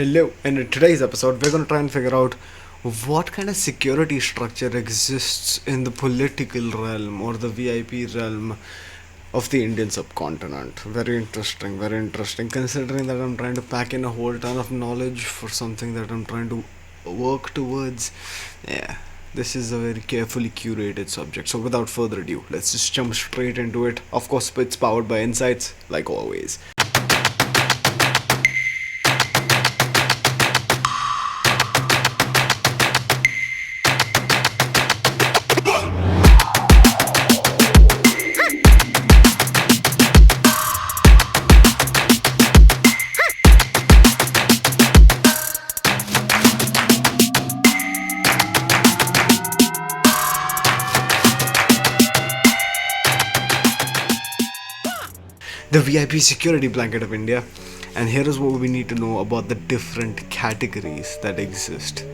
Hello, and in today's episode, we're going to try and figure out what kind of security structure exists in the political realm or the VIP realm of the Indian subcontinent. Very interesting, considering that I'm trying to pack in a whole ton of knowledge for something that I'm trying to work towards. Yeah, this is a very carefully curated subject. So, without further ado, let's just jump straight into it. Of course, it's powered by insights, like always. The VIP security blanket of India, and here is what we need to know about the different categories that exist.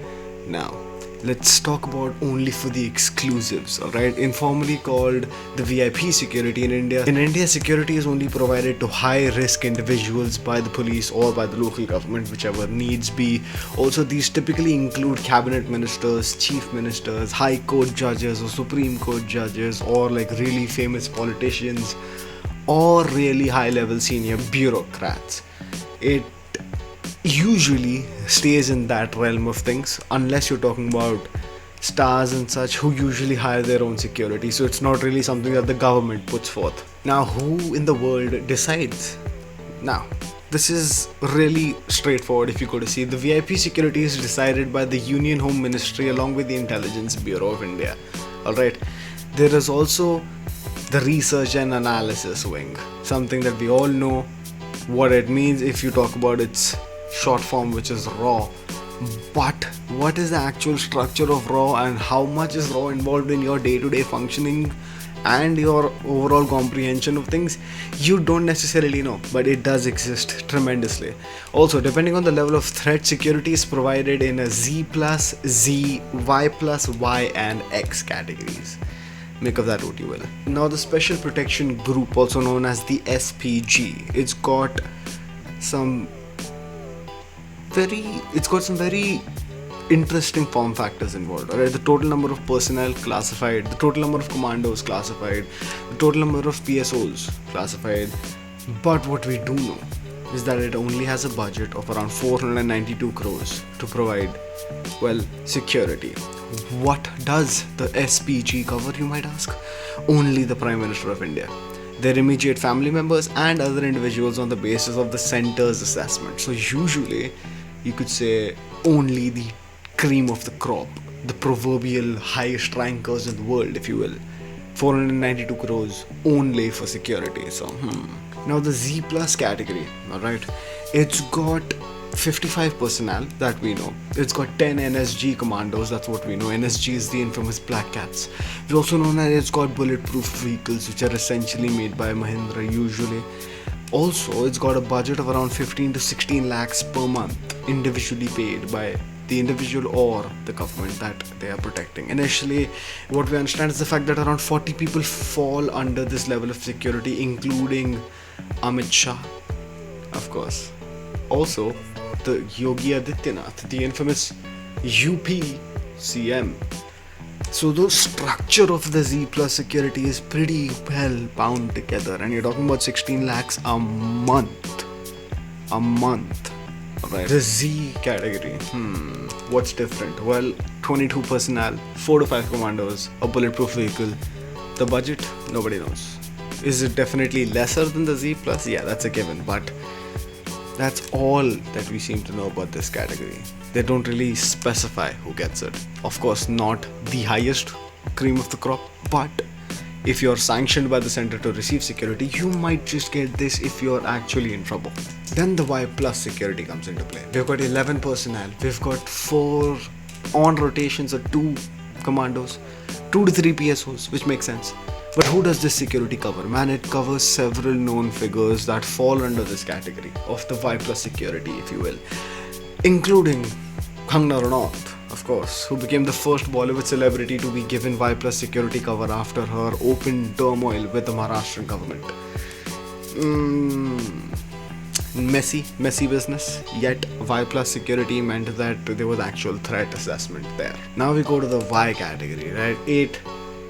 Now, let's talk about only for the exclusives, alright? Informally called the VIP security in India. In India, security is only provided to high risk individuals by the police or by the local government, whichever needs be. Also, these typically include cabinet ministers, chief ministers, high court judges, or supreme court judges, or like really famous politicians, or really high level senior bureaucrats. It usually stays in that realm of things, unless you're talking about stars and such, who usually hire their own security. So it's not really something that the government puts forth. Now, who in the world decides? Now, this is really straightforward if you go to see. The VIP security is decided by the Union Home Ministry along with the Intelligence Bureau of India. Alright, there is also the research and analysis wing, something that we all know what it means if you talk about its short form, which is raw. But what is the actual structure of raw, and how much is raw involved in your day-to-day functioning and your overall comprehension of things, you don't necessarily know, but it does exist tremendously. Also, depending on the level of threat, security is provided in a Z plus, Z, Y plus, Y and X categories. Make of that what you will. Now, the Special Protection Group, also known as the SPG, it's got some very interesting form factors involved. Alright, the total number of personnel classified, the total number of commandos classified, the total number of PSOs classified. But what we do know is that it only has a budget of around 492 crores to provide, well, security. What does the SPG cover, you might ask? Only the Prime Minister of India, their immediate family members and other individuals on the basis of the centre's assessment. So usually you could say only the cream of the crop, the proverbial highest rankers in the world, if you will. 492 crores only for security. So now the Z plus category, alright, it's got 55 personnel that we know. It's got 10 NSG commandos, that's what we know. NSG is the infamous Black Cats. We also know that it's got bulletproof vehicles, which are essentially made by Mahindra usually. Also, it's got a budget of around 15 to 16 lakhs per month, individually paid by the individual or the government that they are protecting. Initially, what we understand is the fact that around 40 people fall under this level of security, including Amit Shah, of course. Also, the Yogi Adityanath, the infamous UP CM. So the structure of the Z plus security is pretty well bound together, and you're talking about 16 lakhs a month. Alright. The Z category, what's different? Well, 22 personnel, 4 to 5 commandos, a bulletproof vehicle. The budget, nobody knows. Is it definitely lesser than the Z plus? Yeah, that's a given, but that's all that we seem to know about this category. They don't really specify who gets it. Of course, not the highest cream of the crop, but if you're sanctioned by the center to receive security, you might just get this if you're actually in trouble. Then the Y plus security comes into play. We've got 11 personnel, we've got 4 on rotations or 2 commandos, 2 to 3 PSOs, which makes sense. But who does this security cover? Man, it covers several known figures that fall under this category of the Y plus security, if you will, including Kangna Ranaut, of course, who became the first Bollywood celebrity to be given Y plus security cover after her open turmoil with the Maharashtrian government. messy business. Yet Y plus security meant that there was actual threat assessment there. Now we go to the Y category, right? 8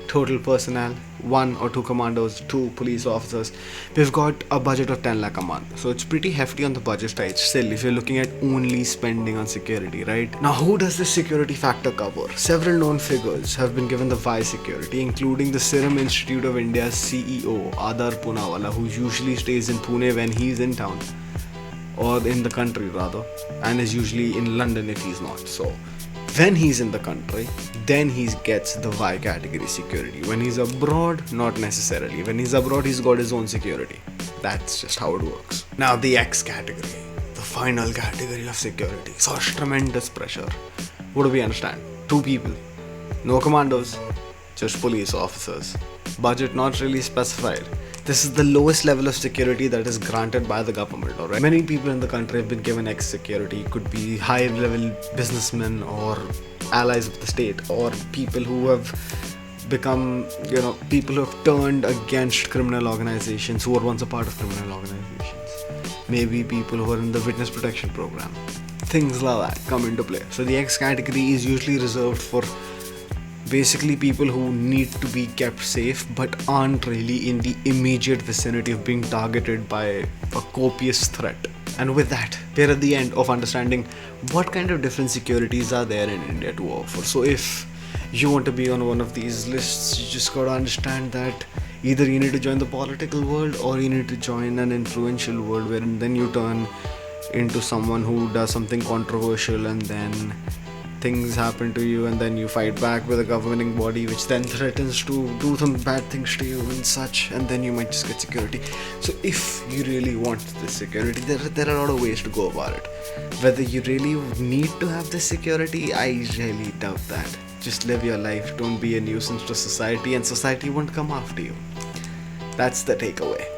total personnel, 1 or 2 commandos, 2 police officers. We've got a budget of 10 lakh a month, so it's pretty hefty on the budget side still if you're looking at only spending on security, right? Now who does this security factor cover? Several known figures have been given the Y security, including the Serum Institute of India's CEO Adar Poonawalla, who usually stays in Pune when he's in town, or in the country rather, and is usually in London if he's not. So when he's in the country, then he gets the Y category security. When he's abroad, not necessarily. When he's abroad, he's got his own security. That's just how it works. Now the X category, the final category of security, such tremendous pressure. What do we understand? 2 people, no commandos, just police officers. Budget not really specified. This is the lowest level of security that is granted by the government. Alright, many people in the country have been given X security. It could be high-level businessmen or allies of the state, or people who have become, people who have turned against criminal organizations, who were once a part of criminal organizations. Maybe people who are in the witness protection program. Things like that come into play. So the X category is usually reserved for basically people who need to be kept safe but aren't really in the immediate vicinity of being targeted by a copious threat. And with that, we're at the end of understanding what kind of different securities are there in India to offer. So if you want to be on one of these lists, you just gotta understand that either you need to join the political world or you need to join an influential world, wherein then you turn into someone who does something controversial and then things happen to you, and then you fight back with a governing body which then threatens to do some bad things to you and such, and then you might just get security. So if you really want this security, there are a lot of ways to go about it. Whether you really need to have this security, I really doubt that. Just live your life, don't be a nuisance to society, and society won't come after you. That's the takeaway.